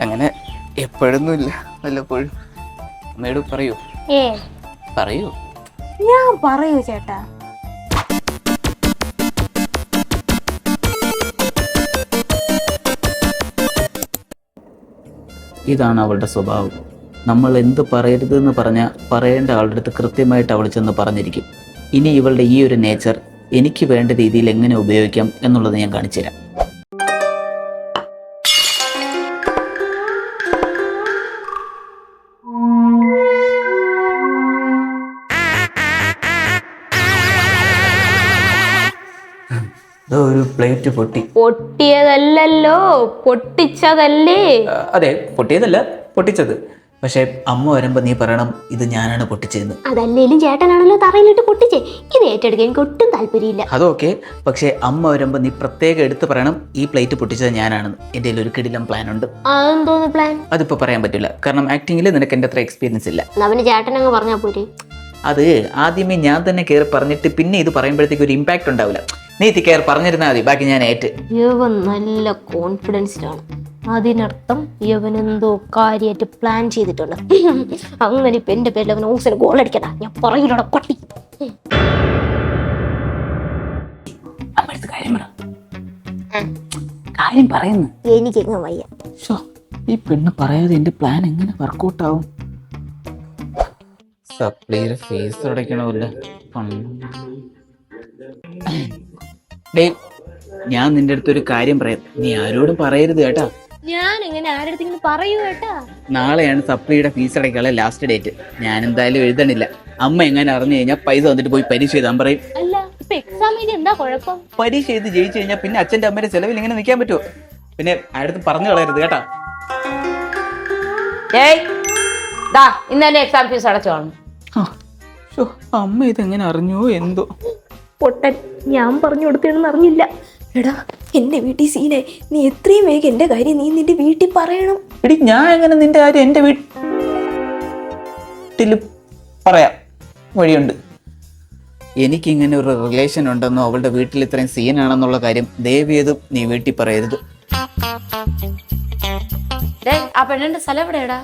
അങ്ങനെ എപ്പോഴൊന്നുമില്ല, വല്ലപ്പോഴും. അമ്മയോട് പറയൂ. പറയൂ. ഞാൻ പറയൂ ചേട്ടാ. ഇതാണ് അവളുടെ സ്വഭാവം. നമ്മൾ എന്ത് പറയരുതെന്ന് പറഞ്ഞാൽ പറയേണ്ട ആളുടെ അടുത്ത് കൃത്യമായിട്ട് അവൾ ചെന്ന് പറഞ്ഞിരിക്കും. ഇനി ഇവളുടെ ഈ ഒരു നേച്ചർ എനിക്ക് വേണ്ട രീതിയിൽ എങ്ങനെ ഉപയോഗിക്കാം എന്നുള്ളത് ഞാൻ കാണിച്ചു തരാം. ഒരു പ്ലേറ്റ് പൊട്ടിയതല്ലോ, പൊട്ടിച്ചതല്ലേ? അതെ, പൊട്ടിയതല്ല, പൊട്ടിച്ചത്. പക്ഷെ അമ്മ വരുമ്പോ നീ പറയണം ഇത് ഞാനാണ് പൊട്ടിച്ചതെന്ന്. അതല്ലേലും ചേട്ടനാണല്ലോ തറയിലിട്ട് പൊട്ടിച്ചേ. ഇത് ഏറ്റെടുക്കാൻ എനിക്ക് ഒട്ടും താല്പര്യമില്ല. അതൊക്കെ, പക്ഷെ അമ്മ വരുമ്പോ നീ പ്രത്യേകം എടുത്ത് പറയണം ഈ പ്ലേറ്റ് പൊട്ടിച്ചത് ഞാനാണെന്ന്. എന്റെ ഒരു കിടിലം പ്ലാൻ ഉണ്ട്. അതെന്തോന്ന് പ്ലാൻ? അതിപ്പോ പറയാൻ പറ്റില്ല, കാരണം ആക്ടിങ്ങിൽ നിനക്ക് എന്റെ അത്ര എക്സ്പീരിയൻസ് ഇല്ല. അവന് ചേട്ടനങ്ങ് പറഞ്ഞാ പോരെ. അത് ആദ്യമേ ഞാൻ തന്നെ കയറി പറഞ്ഞിട്ട് പിന്നെ ഇത് പറയുമ്പോഴത്തേക്ക് ഒരു ഇമ്പാക്ട് ഉണ്ടാവില്ല. നീ കയറി പറഞ്ഞിരുന്നാൽ മതി, ബാക്കി ഞാൻ ഏറ്റ്. യവൻ നല്ല കോൺഫിഡൻസിലാണ്. അതിനർത്ഥം യവനെന്തോ കാര്യമായിട്ട് പ്ലാൻ ചെയ്തിട്ടുണ്ട്. അങ്ങനെ ഇപ്പൊ എന്റെ പേരിൽ അവൻ ഓക്സിന് ഗോൾ അടിക്കണ്ട. ഞാൻ പറയില്ലട കൊട്ടി. കാര്യം പറയുന്നു. എനിക്കെങ്ങ് വയ്യ. ഈ പെണ്ണ് പറയാതെ എന്റെ പ്ലാൻ എങ്ങനെ വർക്കൗട്ട് ആവും? സപ്ലൈയുടെ ഫേസ് അടയ്ക്കണമല്ലോ. ഞാൻ നിന്റെ അടുത്തൊരു കാര്യം പറയാം, നീ ആരോടും പറയരുത് കേട്ടാ. ഞാൻ എങ്ങനെ ആരുടെ പറയൂ കേട്ടാ? നാളെയാണ് സപ്ലിയുടെ ഫീസ് അടയ്ക്കാനുള്ള ലാസ്റ്റ് ഡേറ്റ്. ഞാൻ എന്തായാലും എഴുതണില്ല. അമ്മ എങ്ങനെ അറിഞ്ഞു കഴിഞ്ഞാൽ പൈസ വന്നിട്ട് പോയി പരീക്ഷ എഴുതാൻ പറയും. അല്ല, ഇപ്പൊ എക്സാം എഴുതി എന്താ കുഴപ്പം? പരീക്ഷ എഴുതി ജയിച്ചു കഴിഞ്ഞാൽ പിന്നെ അച്ഛന്റെ അമ്മയുടെ ചെലവിൽ ഇങ്ങനെ നിൽക്കാൻ പറ്റുമോ? പിന്നെ അടുത്ത് പറഞ്ഞു കളയരുത് കേട്ടാ. ഇന്നലെ എക്സാം ഫീസ് അടച്ചോളൂ. അമ്മ ഇതെങ്ങനെ അറിഞ്ഞോ എന്തോ? പൊട്ടൻ, ഞാൻ പറഞ്ഞു കൊടുത്തേണെന്ന് അറിഞ്ഞില്ല. എടാ, എന്റെ വീട്ടിൽ സീനെ, നീ എത്രയും വേഗം എന്റെ കാര്യം നീ നിന്റെ വീട്ടിൽ പറയണം. എടി, ഞാൻ എങ്ങനെ നിന്റെ കാര്യം എന്റെ വീട്ടിൽ പറയാം? വഴിയുണ്ട്. എനിക്കിങ്ങനെ ഒരു റിലേഷൻ ഉണ്ടെന്നോ അവളുടെ വീട്ടിൽ ഇത്രയും സീനാണെന്നുള്ള കാര്യം ദയവേതും നീ വീട്ടിൽ പറയരുത്. ആ പെണ്ണിന്റെ സ്ഥലം എവിടെയാടാ?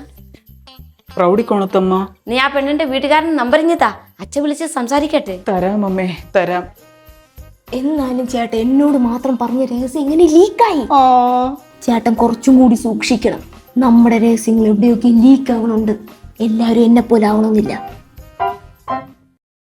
പ്രൗഢിക്കോണത്തമ്മ. നീ ആ പെണ്ണിന്റെ വീട്ടുകാരൻ നമ്പർ ഇഞ്ഞതാ, അച്ഛൻ വിളിച്ച് സംസാരിക്കട്ടെ. തരാം അമ്മേ, തരാം. എന്നാലും ചേട്ടൻ എന്നോട് മാത്രം പറഞ്ഞ രഹസ്യം ഇങ്ങനെ ലീക്കായി. ചേട്ടൻ കുറച്ചും കൂടി സൂക്ഷിക്കണം. നമ്മുടെ രഹസ്യങ്ങൾ എവിടെയൊക്കെ ലീക്ക് ആവണുണ്ട്. എല്ലാവരും എന്നെ പോലെ ആവണമെന്നില്ല.